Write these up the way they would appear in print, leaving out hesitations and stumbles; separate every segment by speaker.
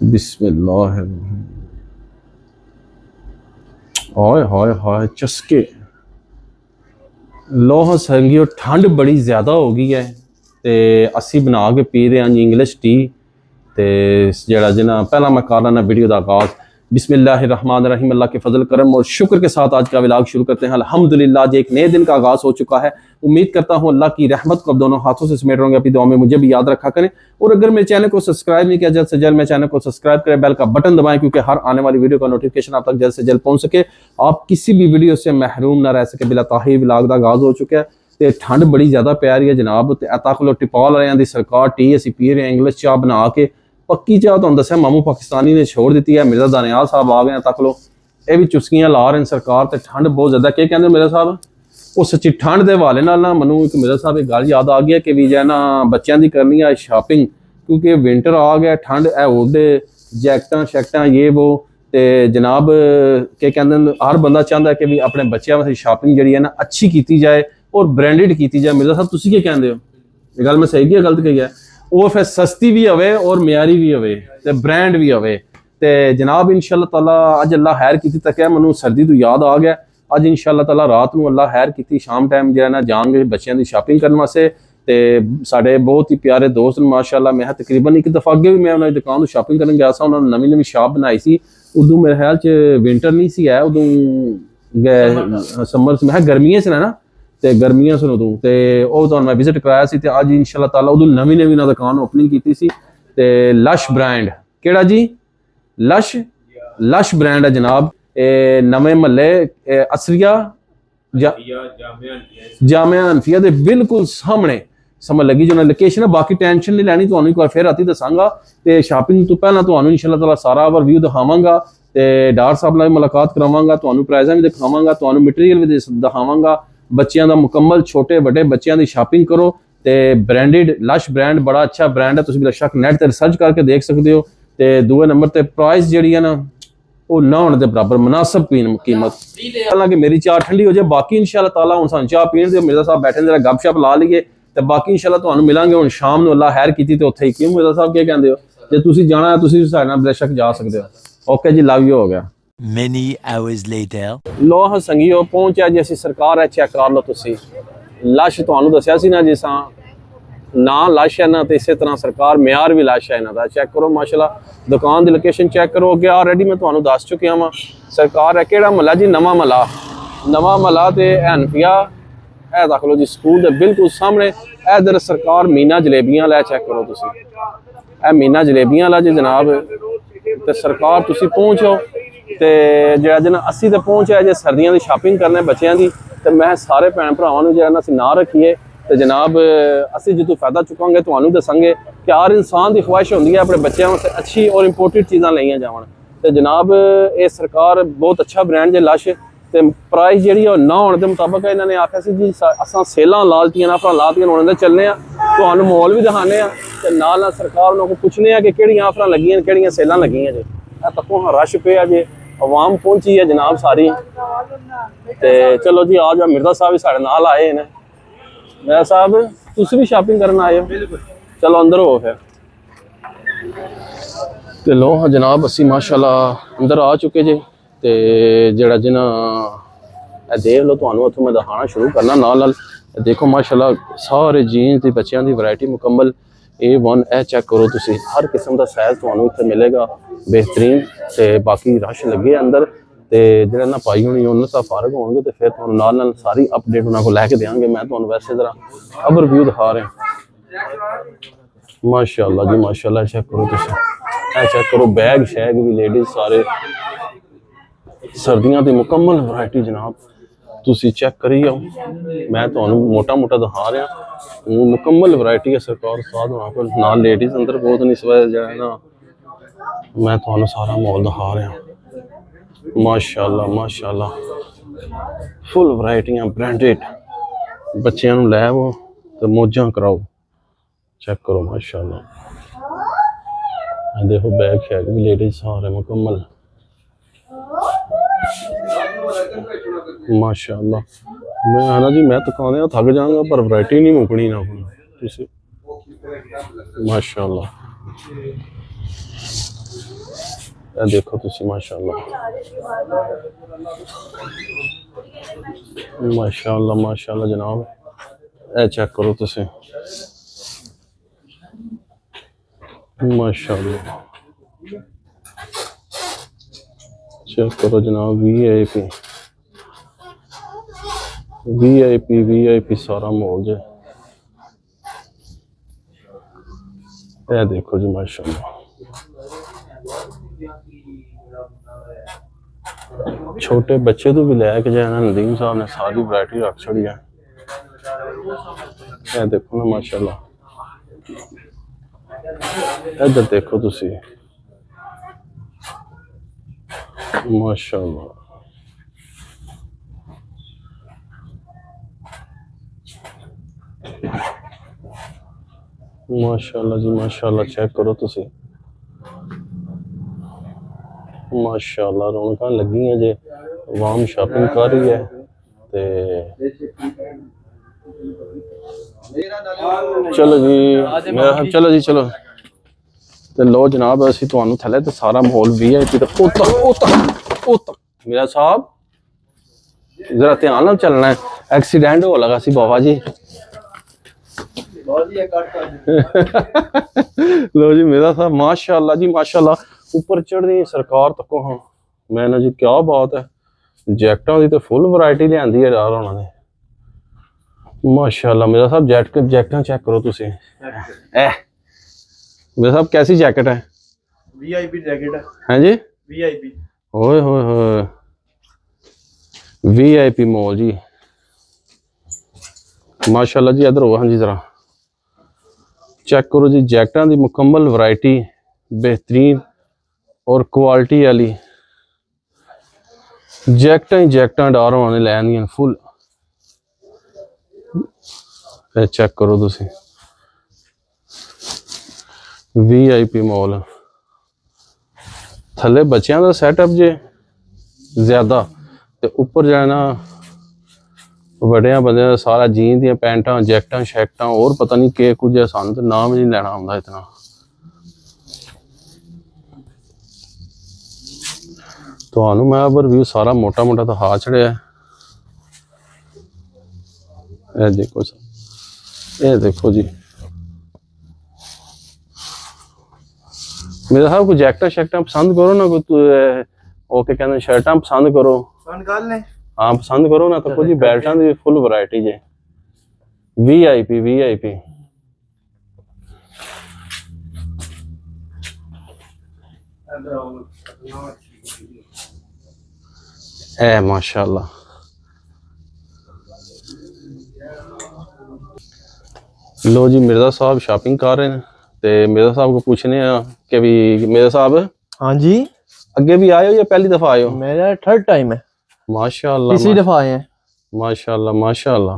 Speaker 1: बिस्मिल्लाह। हाय हाय हाय चस्के। लोह संगियो ठंड बड़ी ज़्यादा हो गई है ते असी बना के पी रहे हैं इंग्लिश टी। ते जड़ा जिना पहला मैं कर लेना वीडियो का आगाज़। बिस्मिल्लाहिर्रहमानिर्रहीम। अल्लाह के फजल करम और शुक्र के साथ आज का व्लॉग शुरू करते हैं। अल्हम्दुलिल्लाह जी एक नए दिन का आगाज़ हो चुका है। उम्मीद करता हूँ अल्लाह की रहमत को अब दोनों हाथों से समेट रहोगे। अपनी दुआ में मुझे भी याद रखा करें और अगर मेरे चैनल को सब्सक्राइब नहीं किया जल्द से जल्द मेरे चैनल को सब्सक्राइब करें, बेल का बटन दबाएं क्योंकि हर आने वाली वीडियो का नोटिफिकेशन आप तक जल्द से जल्द पहुंच सके, आप किसी भी वीडियो से महरूम ना रह सके। बिला ताही व्लॉग का आगाज़ हो चुका है ਤੇ ठंड बड़ी ज़्यादा पै रही है जनाब। ਤੇ ਤੱਕ ਲੋ ਟਿਪਾਲ ਵਾਲਿਆਂ ਦੀ ਸਰਕਾਰ ਟੀ ਅਸੀਂ ਪੀ ਰਹੇ ਹਾਂ ਇੰਗਲਿਸ਼ ਚਾਹ ਬਣਾ ਕੇ। पक्की चाह ਤੁਹਾਨੂੰ ਦੱਸਿਆ ਮਾਮੂ ਪਾਕਿਸਤਾਨੀ ਨੇ ਛੋੜ ਦਿੱਤੀ ਹੈ। ਮਿਰਜ਼ਾ ਦਾਨਿਆਲ ਸਾਹਿਬ ਆ ਗਏ ਤੱਕ ਲੋ ਇਹ ਵੀ ਚੁਸਕੀਆਂ ਲਾ ਰਹੇ ਨੇ ਸਰਕਾਰ ਤੇ ਠੰਡ ਬਹੁਤ ਜ਼ਿਆਦਾ। ਕੀ ਕਹਿੰਦੇ ਮਿਰਜ਼ਾ ਸਾਹਿਬ ਉਹ ਸੱਚੀ ਠੰਡ ਦੇ ਹਵਾਲੇ ਨਾਲ ਨਾ ਮੈਨੂੰ ਇੱਕ ਮਿਰਜ਼ਾ ਸਾਹਿਬ ਇੱਕ ਗੱਲ ਯਾਦ ਆ ਗਈ ਹੈ ਕਿ ਵੀ ਜੇ ਨਾ ਬੱਚਿਆਂ ਦੀ ਕਰਨੀ ਆ ਸ਼ਾਪਿੰਗ ਕਿਉਂਕਿ ਵਿੰਟਰ ਆ ਗਿਆ ਠੰਡ ਇਹ ਉੱਡੇ ਜੈਕਟਾਂ ਸ਼ੈਕਟਾਂ ਇਹ ਉਹ ਤੇ ਜਨਾਬ ਕੀ ਕਹਿੰਦੇ ਨੇ ਹਰ ਬੰਦਾ ਚਾਹੁੰਦਾ ਕਿ ਵੀ ਆਪਣੇ ਬੱਚਿਆਂ ਵਾਸਤੇ ਸ਼ਾਪਿੰਗ ਜਿਹੜੀ ਹੈ ਨਾ ਅੱਛੀ ਕੀਤੀ ਜਾਏ और ब्रांडेड की जाए। मिर्जा साहब तुसी क्या कहते हो ये गल मैं सही की गलत कही है? वो फिर सस्ती भी होवे और म्यारी भी होवे ते ब्रांड भी होवे ते जनाब इंशाअल्लाह ताला अज अल्लाह खैर की तक है। मैनू सर्दी तो याद आ गया अज इंशाअल्लाह ताला रात को अल्लाह खैर की शाम टाइम जो है ना जाएंगे बच्चों की शॉपिंग करने वास्ते। ते साडे बहुत ही प्यारे दोस्त माशाअल्लाह मैं तकरीबन एक दफ़ा अगे भी मैं उन्होंने दुकान तो शॉपिंग करने गया था। उन्होंने नवी नवी शॉप बनाई सी उदों मेरे ख्याल च विंटर नहीं सी है उदों समर मैं गर्मियां से ना ਤੇ ਗਰਮੀਆਂ ਸੁਣ ਉਦੋਂ ਤੇ ਉਹ ਤੁਹਾਨੂੰ ਮੈਂ ਵਿਜ਼ਿਟ ਕਰਾਇਆ ਸੀ ਤੇ ਅੱਜ ਇਨਸ਼ਾਅੱਲਾ ਤਾਲਾ ਉਦੋਂ ਨਵੀਂ ਨਵੀਂ ਨਾ ਦੁਕਾਨ ਓਪਨਿੰਗ ਕੀਤੀ ਸੀ ਤੇ ਲਸ਼ ਬ੍ਰਾਂਡ ਕਿਹੜਾ ਜੀ ਲਸ਼ ਬ੍ਰਾਂਡ ਹੈ ਜਨਾਬ। ਇਹ ਨਵੇਂ ਮਹੱਲੇ ਅਸਰੀਆ ਜਾਮਿਆ ਅਨਫੀਆ ਦੇ ਬਿਲਕੁਲ ਸਾਹਮਣੇ ਸਮਝ ਲੱਗੀ ਜੋ ਲੋਕੇਸ਼ਨ ਹੈ। ਬਾਕੀ ਟੈਨਸ਼ਨ ਨਹੀਂ ਲੈਣੀ ਤੁਹਾਨੂੰ ਇੱਕ ਵਾਰ ਫਿਰ ਰਾਤੀ ਦੱਸਾਂਗਾ ਤੇ ਸ਼ਾਪਿੰਗ ਤੋਂ ਪਹਿਲਾਂ ਤੁਹਾਨੂੰ ਇਨਸ਼ਾਅੱਲਾ ਤਾਲਾ ਸਾਰਾ ਓਵਰਵਿਊ ਦਿਖਾਵਾਂਗਾ ਤੇ ਡਾਕਟਰ ਸਾਹਿਬ ਨਾਲ ਮੁਲਾਕਾਤ ਕਰਵਾਵਾਂਗਾ, ਤੁਹਾਨੂੰ ਪ੍ਰਾਈਜ਼ਾਂ ਵੀ ਦਿਖਾਵਾਂਗਾ, ਤੁਹਾਨੂੰ ਮਟੀਰੀਅਲ ਵੀ ਦਿਖਾਵਾਂਗਾ। बच्चों का मुकम्मल छोटे बड़े बच्चों की शॉपिंग करो तो ब्रांडेड लश ब्रांड बड़ा अच्छा ब्रांड है। तुम बेशक नैट पर रिसर्च करके देख सकते हो। तो दूसरे नंबर पर प्राइस जी है ना वो ना होने के बराबर मुनासिब कीमत। हालांकि मेरी चाह ठंडी हो जाए बाकी इंशाअल्लाह ताला हुण सानूं चाह पीण दे मिर्ज़ा साहब बैठे जरा गपशप ला लीए तो बाकी इंशाअल्लाह तुहानूं मिलांगे हुण शाम नूं अल्लाह खैर कीती ते उत्थे ही। क्यों मिर्ज़ा साहब क्या कहंदे हो जे तुसीं जाना है तुसीं साडे नाल बेशक जा सकते हो। ओके जी लव यू हो गया।
Speaker 2: Many hours later
Speaker 1: लोह संगियो पहुंचा जी असी सरकार है चेक कर लो तुसी लश तुहानू दसिया सी ना जिसा ना लश है ना तो इस तरह सरकार म्यार भी लश है इन्हां दा चेक करो माशाल्लाह। दुकान की लोकेशन चेक करो अगे ऑलरेडी मैं तुहानू दस चुकिया वा। सरकार है केड़ा महला जी नवा महला ते हनफिया है देख लो जी स्कूल के बिल्कुल सामने। इधर सरकार मीना जलेबियां लै चेक करो तुसी ए मीना जलेबियां ला जी जनाब ते सरकार तुसी पहुंचो ਤੇ ਜਿਹੜਾ ਜਨਾ ਅਸੀਂ ਤਾਂ ਪਹੁੰਚਿਆ ਜੇ ਸਰਦੀਆਂ ਦੀ ਸ਼ਾਪਿੰਗ ਕਰਨਾ ਬੱਚਿਆਂ ਦੀ ਤੇ ਮੈਂ ਸਾਰੇ ਭੈਣ ਭਰਾਵਾਂ ਨੂੰ ਜਿਹੜਾ ਅਸੀਂ ਨਾ ਰੱਖੀਏ ਤੇ ਜਨਾਬ ਅਸੀਂ ਜਿੱਦੋਂ ਫਾਇਦਾ ਚੁੱਕਾਂਗੇ ਤੁਹਾਨੂੰ ਦੱਸਾਂਗੇ ਕਿ ਹਰ ਇਨਸਾਨ ਦੀ ਖੁਆਇਸ਼ ਹੁੰਦੀ ਹੈ ਆਪਣੇ ਬੱਚਿਆਂ ਵਾਸਤੇ ਅੱਛੀ ਔਰ ਇੰਪੋਰਟਡ ਚੀਜ਼ਾਂ ਲਈਆਂ ਜਾਵਣ। ਤੇ ਜਨਾਬ ਇਹ ਸਰਕਾਰ ਬਹੁਤ ਅੱਛਾ ਬ੍ਰਾਂਡ ਜੇ ਲਸ਼ ਤੇ ਪ੍ਰਾਈਸ ਜਿਹੜੀ ਉਹ ਨਾ ਹੋਣ ਦੇ ਮੁਤਾਬਕ ਇਹਨਾਂ ਨੇ ਆਖਿਆ ਸੀ ਜੀ ਅਸਾਂ ਸੇਲਾਂ ਲਾਲਤੀਆਂ ਨਾ ਆਫਰਾਂ ਲਾਤੀਆਂ ਹੋਣ ਦੇ ਚੱਲਨੇ ਆ ਤੁਹਾਨੂੰ ਮਾਹੌਲ ਵੀ ਦਿਖਾਣੇ ਆ ਤੇ ਨਾਲ ਨਾਲ ਸਰਕਾਰ ਉਹਨਾਂ ਕੋਲ ਪੁੱਛਨੇ ਆ ਕਿ ਕਿਹੜੀਆਂ ਆਫਰਾਂ ਲੱਗੀਆਂ ਕਿਹੜੀਆਂ ਸੇਲਾਂ ਲੱਗੀਆਂ ਜੇ। ਇਹ ਤੱਕੋਂ ਰਸ਼ ਪਿਆ ਜੇ आवाम पहुंची है जनाब सारी। ते चलो जी आज मिर्जा साहब भी साढ़े नाल आए हैं। मिर्जा साहब तुसी भी शॉपिंग करना आए हो चलो अंदर हो फिर ते लो जनाब असी माशाल्लाह अंदर आ चुके जे ते जेड़ा जिना देख लो तुहानू उत्थों मैं दिखाना शुरू करना नाल नाल। देखो माशाल्लाह सारे जीन्स दी बच्चों की वैरायटी मुकम्मल A1 ए चेक करो तुसी हर किस्म का साइज तुहानू इत्थे मिलेगा बेहतरीन। ते बाकी रश लगे अंदर ते जिहड़े ना पाई होनी उन्होंने तो फारग होंगे तो फिर तुहानू नाल नाल सारी अपडेट उन्होंने को लैके देंगे। मैं तुहानू वैसे जरा ओवरव्यू दिखा रहा माशाल्लाह जी माशाल्लाह। चेक करो तुसी ए चेक करो बैग शैग भी लेडीज सारे सर्दियों की मुकम्मल वैरायटी जनाब तुसी चेक करी जाओ। मैं तुहानू मोटा मोटा दिखा रहा मुकम्मल वैरायटी है सरकार साथ वहाँ पर नाल लेडीज अंदर बहुत नहीं इस वजह जो है ना मैं तुहानू सारा माहौल दिखा रहा माशाल्लाह माशाल्लाह। फुल वैरायटियां ब्रांडेड बच्चों लै वो तो मौजा कराओ चेक करो माशाल्लाह। देखो बैग शैग भी लेडीज सारे मुकम्मल माशाल्लाह। मैं आना जी मैं दुकान थक जाऊंगा पर वैरायटी नहीं मुकनी ना माशाल्लाह। ਇਹ ਦੇਖੋ ਤੁਸੀਂ ਮਾਸ਼ਾਅੱਲਾ ਮਾਸ਼ਾਅੱਲਾ ਮਾਸ਼ਾਅੱਲਾ ਜਨਾਬ ਇਹ ਚੈੱਕ ਕਰੋ ਤੁਸੀਂ ਮਾਸ਼ਾਅੱਲਾ चेक करो जनाब वीआईपी सारा मॉल जो ये देखो जी माशाल्लाह छोटे बच्चे तो भी लैके जाए नदीम साहब ने सारी वैरायटी रख छड़ी है ये देखो ना माशाल्लाह इधर देखो तुसी माशाअल्लाह माशाअल्लाह जी माशाअल्लाह चेक करो तुसी माशाअल्लाह रौनक लगी है जे आवाम शॉपिंग कर रही है ते चलो जी चलो जी चलो ਤੇ ਲੋ ਜਨਾਬ ਅਸੀਂ ਤੁਹਾਨੂੰ ਥੱਲੇ ਤੇ ਸਾਰਾ ਮਾਹੌਲ ਵੀਆਈਪੀ ਦਾ ਉਹ ਮੇਰਾ ਸਾਹਿਬ ਜ਼ਰਾ ਧਿਆਨ ਨਾਲ ਚੱਲਣਾ ਹੈ ਐਕਸੀਡੈਂਟ ਹੋ ਲਗਾ ਸੀ ਬਾਬਾ ਜੀ ਲੋ ਜੀ ਮੇਰਾ ਸਾਹਿਬ ਮਾਸ਼ਾਅੱਲਾ ਜੀ ਮਾਸ਼ਾਅੱਲਾ ਉੱਪਰ ਚੜ੍ਹਦੀ ਸਰਕਾਰ ਤੱਕੋ ਹਾਂ ਮੈਂ ਨਾ ਜੀ ਕੀ ਬਾਤ ਹੈ ਜੈਕਟਾਂ ਦੀ ਤੇ ਫੁੱਲ ਵੈਰਾਈਟੀ ਲਿਆਂਦੀ ਹੈ ਯਾਰ ਉਹਨਾਂ ਨੇ ਮਾਸ਼ਾਅੱਲਾ ਮੇਰਾ ਸਾਹਿਬ ਜੈਕਟਾਂ ਚੈੱਕ ਕਰੋ ਤੁਸੀਂ मेरे साहब कैसी जैकेट है
Speaker 3: वीआईपी जैकेट
Speaker 1: है जी
Speaker 3: वीआईपी
Speaker 1: ओए होए वीआईपी मॉल जी माशाल्लाह जी इधर हो हाँ जी जरा चेक करो जी जैकटां दी मुकम्मल वैरायटी बेहतरीन और क्वालिटी वाली जैकटां डार होने लैनियां फुल चेक करो तुसी वीआईपी मॉल थले बच्चों का सैटअप जे ज्यादा ते उपर जाना बड़िया बंदे का सारा जीन दी पैंटा जैकटां शैकटां और पता नहीं के कुछ है सानू तो नाम नहीं लेना आंदा इतना तो मैं ओवरव्यू सारा मोटा मोटा तो हा चढ़िया ये देखो जी मेरे साहब को जैकटा शैकटा पसंद करो ना कोई ओके कहते शर्टा पसंद करो हाँ पसंद करो ना तो कुछ बेल्टां दी फुल वैरायटी जे वीआईपी ए माशाअल्लाह लो जी मिर्जा साहब शॉपिंग कर रहे हैं ते मिर्जा साहब को पूछने कि भी मिर्जा साहब
Speaker 3: हाँ जी
Speaker 1: अगे भी आए हो या पहली दफा आए हो
Speaker 3: मेरा थर्ड टाइम है
Speaker 1: माशाअल्लाह
Speaker 3: तीसरी दफा आए हैं
Speaker 1: माशाअल्लाह माशाअल्लाह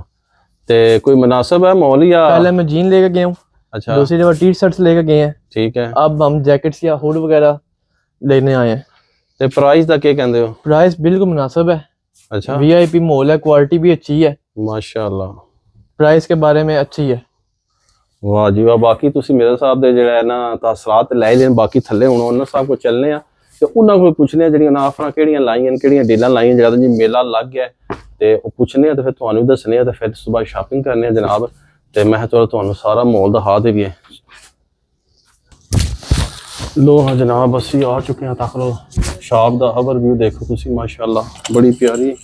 Speaker 1: ते कोई मुनासिब है मॉल या
Speaker 3: पहले मैं जीन लेकर गया हूँ
Speaker 1: अच्छा
Speaker 3: दूसरी दफा टी शर्ट्स लेकर गए हैं
Speaker 1: ठीक है
Speaker 3: अब हम जैकेट्स या हुड वगैरह लेने आए हैं
Speaker 1: ते प्राइस दा क्या कहंदे हो
Speaker 3: प्राइस बिल्कुल मुनासिब है
Speaker 1: अच्छा
Speaker 3: वीआईपी मॉल है क्वालिटी भी अच्छी है
Speaker 1: माशाअल्लाह
Speaker 3: प्राइस के बारे में अच्छी है
Speaker 1: वाह जी वाह बाकी तुसी मेरे साहब दे जेड़ा है ना तासरात लै लेन बाकी थल्ले हुण ओनर साहब को चलने आ ते उन्हां कोल पुछने जेड़ियां ना ऑफरां केड़ियां लाईयां केड़ियां डीलां लाईयां जेड़ा जी मेला लग गया ते ओ पुछने आ ते फिर तुहानू दसने आ ते फिर सुबह शॉपिंग करने आ जनाब ते मैं चलो तुहानू सारा मॉल दिखा देवीए लो हाँ जनाब असी आ चुके हैं तक लो शॉप दा ओवरव्यू देखो तुसी माशाअल्लाह बड़ी प्यारी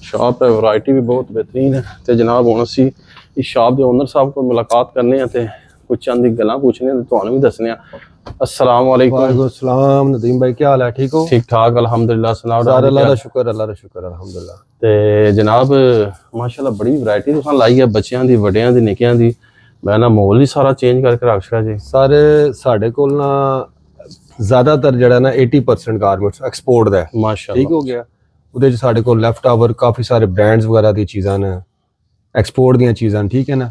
Speaker 1: शॉप है वैरायटी भी बहुत बेहतरीन है ते जनाब हुण असी इस शॉप के ओनर साहब को मुलाकात करने ते कुछ चंद गल्लां पूछने ते तुहानू भी दसने अस्सलाम वालेकुम
Speaker 4: वालेकुम सलाम नदीम भाई क्या हाल है ठीक हो
Speaker 1: ठीक ठाक अल्हम्दुलिल्लाह सुनाओ
Speaker 4: अल्लाह दा शुक्र अल्हम्दुलिल्लाह
Speaker 1: ते जनाब माशाल्लाह बड़ी वैरायटी तुसां लाई है बच्चों दी वड्डियां दी निक्कियां दी मैं ना माहौल ही सारा चेंज करके रख छड़ा जी
Speaker 4: सारे साडे कोल ना ज्यादातर जड़ा ना 80% गारमेंट्स एक्सपोर्ट दा है
Speaker 1: माशाल्लाह
Speaker 4: ठीक हो गया ਉਹਦੇ ਚ ਸਾਡੇ ਕੋਲ ਲੈਫਟ ਆਵਰ ਕਾਫੀ ਸਾਰੇ ਬ੍ਰਾਂਡਸ ਵਗੈਰਾ ਦੀ ਚੀਜ਼ਾਂ ਨੇ ਐਕਸਪੋਰਟ ਦੀਆਂ ਚੀਜ਼ਾਂ ਠੀਕ ਹੈ ਨਾ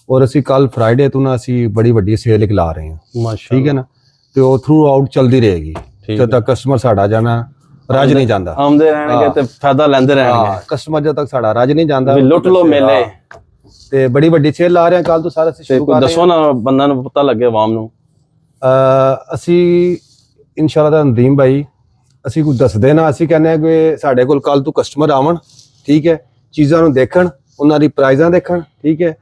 Speaker 4: ਔਰ ਅਸੀਂ ਕੱਲ ਫਰਾਈਡੇ ਤੋਂ ਨਾ ਅਸੀਂ ਬੜੀ ਵੱਡੀ ਸੇਲ ਇੱਕ ਲਾ ਰਹੇ ਹਾਂ
Speaker 1: ਮਾਸ਼ਾਅੱਲਾ
Speaker 4: ਠੀਕ ਹੈ ਨਾ ਤੇ ਉਹ ਥਰੂ ਆਊਟ ਚੱਲਦੀ ਰਹੇਗੀ ਜਦ ਤੱਕ ਕਸਟਮਰ ਸਾਡਾ ਜਾਣਾ ਰੱਜ ਨਹੀਂ ਜਾਂਦਾ
Speaker 1: ਆਉਂਦੇ ਰਹਿਣਗੇ ਤੇ ਫਾਇਦਾ ਲੈਂਦੇ ਰਹਿਣਗੇ
Speaker 4: ਕਸਟਮਰ ਜਦ ਤੱਕ ਸਾਡਾ ਰੱਜ ਨਹੀਂ ਜਾਂਦਾ
Speaker 1: ਲੁੱਟ ਲੋ ਮੇਲੇ
Speaker 4: ਤੇ ਬੜੀ ਵੱਡੀ ਸੇਲ ਲਾ ਰਹੇ ਹਾਂ ਕੱਲ ਤੋਂ ਸਾਰਾ ਅਸੀਂ ਸ਼ੁਰੂ ਕਰ ਰਹੇ ਹਾਂ
Speaker 1: ਦੱਸੋ ਨਾ ਬੰਦਾ ਨੂੰ ਪਤਾ ਲੱਗੇ ਆਵਾਮ ਨੂੰ
Speaker 4: ਅਸੀਂ ਇਨਸ਼ਾਅੱਲਾ ਦਾ ਨਦੀਮ ਭਾਈ ਅਸੀਂ ਕੁਝ ਦੱਸਦੇ ਨਾ, ਅਸੀਂ ਕਹਿੰਦੇ ਆ ਕਿ ਸਾਡੇ ਕੋਲ ਕੱਲ ਤੋਂ ਕਸਟਮਰ ਆਵਣ, ਠੀਕ ਹੈ, ਚੀਜ਼ਾਂ ਨੂੰ ਦੇਖਣ, ਉਹਨਾਂ ਦੀ ਪ੍ਰਾਈਜ਼ਾਂ ਦੇਖਣ, ਠੀਕ ਹੈ,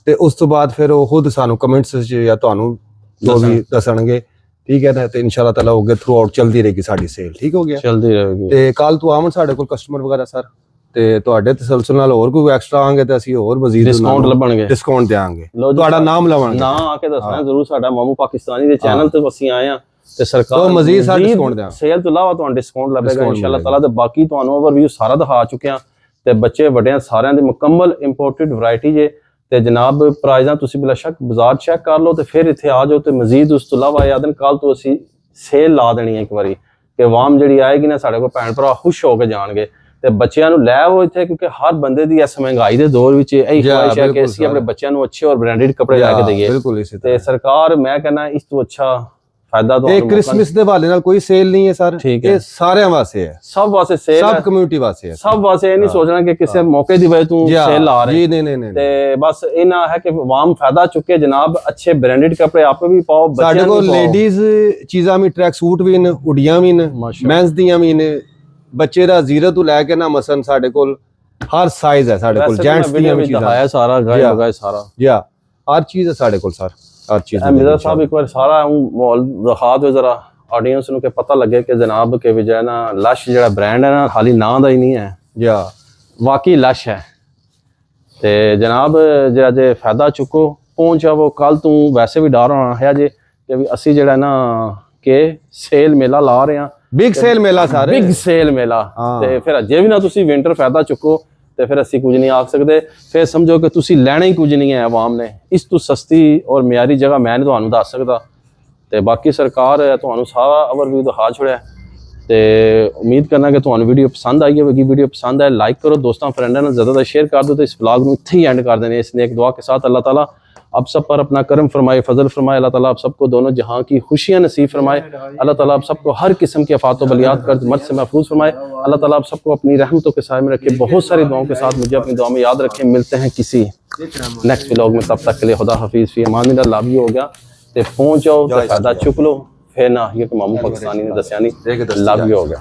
Speaker 4: ਤੇ ਉਸ ਤੋਂ ਬਾਅਦ ਫਿਰ ਉਹ ਖੁਦ ਸਾਨੂੰ ਕਮੈਂਟਸ 'ਚ ਜਾਂ ਤੁਹਾਨੂੰ ਜੋ ਵੀ ਦੱਸਣਗੇ, ਠੀਕ ਹੈ ਨਾ, ਤੇ ਇਨਸ਼ਾਅੱਲਾ ਤਾਲਾ ਅੱਗੇ ਥਰੂ ਆਊਟ ਚੱਲਦੀ ਰਹੇਗੀ ਸਾਡੀ ਸੇਲ, ਠੀਕ ਹੋ ਗਿਆ,
Speaker 1: ਚਲਦੀ ਰਹੇਗੀ।
Speaker 4: ਤੇ ਕੱਲ ਤੋਂ ਆਵਣ ਸਾਡੇ ਕੋਲ ਕਸਟਮਰ ਵਗੈਰਾ ਸਰ, ਤੇ ਤੁਹਾਡੇ ਤਸਲਸਲ ਨਾਲ ਹੋਰ ਕੋਈ ਐਕਸਟਰਾ ਆਵਾਂਗੇ ਤੇ ਅਸੀਂ ਹੋਰ ਮਜ਼ੀਦ
Speaker 1: ਡਿਸਕਾਊਂਟ ਲੱਭਣਗੇ,
Speaker 4: ਡਿਸਕਾਊਂਟ ਦੇਵਾਂਗੇ,
Speaker 1: ਲਓ ਜੀ,
Speaker 4: ਤੁਹਾਡਾ ਨਾਮ ਲਵਾਂਗੇ,
Speaker 1: ਨਾ ਆ ਕੇ ਦੱਸਣਾ ਜ਼ਰੂਰ। ਸਾਡਾ ਮਾਮੂ ਪਾਕਿਸਤਾਨੀ ਦੇ ਚੈਨਲ ਤੇ ਅਸੀਂ ਆਏ ਆ ਤੇ ਸਰਕਾਰ
Speaker 4: ਤੋਂ ਮਜ਼ੀਦ ਸਾਡਾ ਡਿਸਕਾਊਂਟ ਦੇਵਾਂਗੇ,
Speaker 1: ਸੇਲ ਤੋਂ ਇਲਾਵਾ ਤੁਹਾਨੂੰ ਡਿਸਕਾਊਂਟ ਲੱਭੇਗਾ
Speaker 4: Discount
Speaker 1: ਇਨਸ਼ਾਅੱਲਾ
Speaker 4: ਮਿਲੇਗਾ।
Speaker 1: ਤਾਲਾ। ਤੇ ਬਾਕੀ ਤੁਹਾਨੂੰ ਓਵਰਵਿਊ ਸਾਰਾ ਦਿਖਾ ਚੁੱਕੇ ਆ ਤੇ ਬੱਚੇ ਵੱਡਿਆਂ ਸਾਰਿਆਂ ਦੀ ਮੁਕੰਮਲ ਇੰਪੋਰਟਡ ਵੈਰਾਈਟੀ ਜੇ। ਤੇ ਜਨਾਬ ਪ੍ਰਾਈਜ਼ਾਂ ਤੁਸੀਂ ਬਿਲਾ ਸ਼ੱਕ ਬਾਜ਼ਾਰ ਚੈੱਕ ਕਰ ਲਓ ਤੇ ਫਿਰ ਇੱਥੇ ਆ ਜਾਓ। ਤੇ ਮਜ਼ੀਦ ਉਸ ਤੋਂ ਇਲਾਵਾ ਯਾਦਨ ਕੱਲ ਤੋਂ ਅਸੀਂ ਸੇਲ ਲਾ ਦੇਣੀ ਹੈ ਇੱਕ ਵਾਰੀ, ਕਿ ਆਵਾਮ ਜਿਹੜੀ ਆਏਗੀ ਨਾ ਸਾਡੇ ਕੋਲ ਭੈਣ ਭਰਾ ਖੁਸ਼ ਹੋ ਕੇ ਜਾਣਗੇ। ਤੇ ਬੱਚਿਆਂ ਨੂੰ ਲੈ ਆਓ ਇੱਥੇ, ਕਿਉਂਕਿ ਹਰ ਬੰਦੇ ਦੀ ਇਸ ਮਹਿੰਗਾਈ ਦੇ ਦੌਰ ਵਿੱਚ ਇਹ ਖੁਆਇਸ਼ ਹੈ ਕਿ ਅਸੀਂ ਆਪਣੇ ਬੱਚਿਆਂ ਨੂੰ ਅੱਛੇ ਔਰ ਬ੍ਰਾਂਡਡ ਕੱਪੜੇ ਲੈ ਕੇ ਦਈਏ।
Speaker 4: ਬਿਲਕੁਲ ਇਸੇ
Speaker 1: ਤੇ ਸਰਕਾਰ ਮੈਂ ਕਹਿੰਦਾ ਇਸ ਤੋਂ ਅੱਛਾ ਫਾਇਦਾ
Speaker 4: ਇਹ ਕ੍ਰਿਸਮਸ ਦੇ ਹਵਾਲੇ ਨਾਲ ਕੋਈ ਸੇਲ ਨਹੀਂ ਹੈ ਸਰ,
Speaker 1: ਠੀਕ ਹੈ।
Speaker 4: ਇਹ ਸਾਰਿਆਂ ਵਾਸਤੇ ਹੈ,
Speaker 1: ਸਭ ਵਾਸਤੇ ਸੇਲ
Speaker 4: ਸਭ
Speaker 1: ਹੈ,
Speaker 4: ਕਮਿਊਨਿਟੀ ਵਾਸਤੇ ਹੈ,
Speaker 1: ਸਭ ਵਾਸਤੇ। ਇਹ ਨਹੀਂ ਸੋਚਣਾ ਕਿ ਕਿਸੇ ਮੌਕੇ ਦੀ ਵਜ੍ਹਾ ਤੋਂ ਸੇਲ ਲਾ ਰਹੇ
Speaker 4: ਜੀ, ਨਹੀਂ
Speaker 1: ਤੇ ਬਸ ਇਹਨਾਂ ਹੈ ਕਿ ਆਵਾਮ ਫਾਇਦਾ ਚੁੱਕੇ ਜਨਾਬ। ਅੱਛੇ ਬ੍ਰਾਂਡਡ ਕੱਪੜੇ ਆਪੇ ਵੀ ਪਾਓ,
Speaker 4: ਸਾਡੇ
Speaker 1: ਬੱਚਿਆਂ ਨੂੰ
Speaker 4: ਕੋਲ
Speaker 1: ਪਾਓ।
Speaker 4: ਲੇਡੀਜ਼ ਚੀਜ਼ਾਂ ਵੀ, ਟਰੈਕ ਸੂਟ ਵੀ ਨੇ, ਉਡੀਆਂ ਵੀ ਨੇ, ਮੈਂਸ ਦੀਆਂ ਵੀ ਨੇ, ਬੱਚੇ ਦਾ ਜ਼ੀਰੋ ਤੋਂ ਲੈ ਕੇ ਨਾ ਮਸਨ ਸਾਡੇ ਕੋਲ ਹਰ ਸਾਈਜ਼ ਹੈ ਸਾਡੇ ਕੋਲ, ਜੈਂਟਸ ਦੀਆਂ ਵੀ ਚੀਜ਼ਾਂ
Speaker 1: ਹੈ, ਸਾਰਾ ਗਾਇ ਲਗਾਏ ਸਾਰਾ
Speaker 4: ਜੀ, ਹਰ ਚੀਜ਼ ਹੈ ਸਾਡੇ ਕੋਲ ਸਰ, ਹਰ ਚੀਜ਼।
Speaker 1: ਮਿਰਜ਼ਾ ਸਾਹਿਬ ਇੱਕ ਵਾਰ ਸਾਰਾ ਮਾਹੌਲ ਦਿਖਾ ਦਿਓ ਜ਼ਰਾ ਆਡੀਅנס ਨੂੰ, ਕਿ ਪਤਾ ਲੱਗੇ ਕਿ ਜਨਾਬ ਕਿ ਵਿਜੈ ਨਾ ਲਸ਼ ਜਿਹੜਾ ਬ੍ਰਾਂਡ ਹੈ ਨਾ ਖਾਲੀ ਨਾਂ ਦਾ ਹੀ ਨਹੀਂ ਹੈ,
Speaker 4: ਜੀ
Speaker 1: ਵਾਕਈ ਲਸ਼ ਹੈ। ਤੇ ਜਨਾਬ ਜਿਹੜਾ ਜੇ ਫਾਇਦਾ ਚੁੱਕੋ, ਪਹੁੰਚ ਜਾਵੋ। ਕੱਲ ਤੋਂ ਵੈਸੇ ਵੀ ਡਰ ਹੋਣਾ ਹੈ ਜੇ ਕਿ ਵੀ ਅਸੀਂ ਜਿਹੜਾ ਨਾ ਕਿ ਸੇਲ ਮੇਲਾ ਲਾ ਰਹੇ ਹਾਂ,
Speaker 4: ਬਿਗ ਸੇਲ ਮੇਲਾ ਸਾਰੇ,
Speaker 1: ਬਿਗ ਸੇਲ ਮੇਲਾ। ਤੇ ਫਿਰ ਅਜੇ ਵੀ ਨਾ ਤੁਸੀਂ ਵਿੰਟਰ ਫਾਇਦਾ ਚੁੱਕੋ ਤੇ ਫਿਰ ਅਸੀਂ ਕੁਝ ਨਹੀਂ ਆਖ ਸਕਦੇ। ਫਿਰ ਸਮਝੋ ਕਿ ਤੁਸੀਂ ਲੈਣਾ ਹੀ ਕੁਝ ਨਹੀਂ ਹੈ ਆਵਾਮ ਨੇ। ਇਸ ਤੋਂ ਸਸਤੀ ਔਰ ਮਿਆਰੀ ਜਗ੍ਹਾ ਮੈਂ ਨਹੀਂ ਤੁਹਾਨੂੰ ਦੱਸ ਸਕਦਾ। ਤੇ ਬਾਕੀ ਸਰਕਾਰ ਤੁਹਾਨੂੰ ਸਾਰਾ ਓਵਰਵਿਊ ਦਿਖਾ ਛੋੜਿਆ ਤੇ ਉਮੀਦ ਕਰਨਾ ਕਿ ਤੁਹਾਨੂੰ ਵੀਡੀਓ ਪਸੰਦ ਆਈ ਹੋਵੇਗੀ। ਵੀਡੀਓ पसंद आए लाइक करो, दोस्तों फ्रेंडों ने ज़्यादा शेयर कर दो। तो इस व्लॉग में इतने ही एंड कर देने इस नेक दुआ के साथ। अल्लाह ताला आप सब पर अपना करम फरमाए, फजल फरमाए। अल्लाह ताला आप सबको दोनों जहां की खुशियां नसीब फरमाए। अल्लाह ताला आप सबको हर किस्म के आफात व बलियात कर मत से महफूज फरमाए। अल्लाह ताला आप सबको अपनी रहमतों के साए में रखे। बहुत सारी दुआओं के साथ मुझे अपनी दुआ में याद रखें। मिलते हैं किसी नेक्स्ट व्लॉग में, तब तक के लिए खुदा हफीज़ फी अमान। लाभ हो गया तो पहुँच जाओ, फायदा चुक लो। फिर ना ये तो मामू पाकिस्तानी ने दसिया नहीं, लाभ हो गया।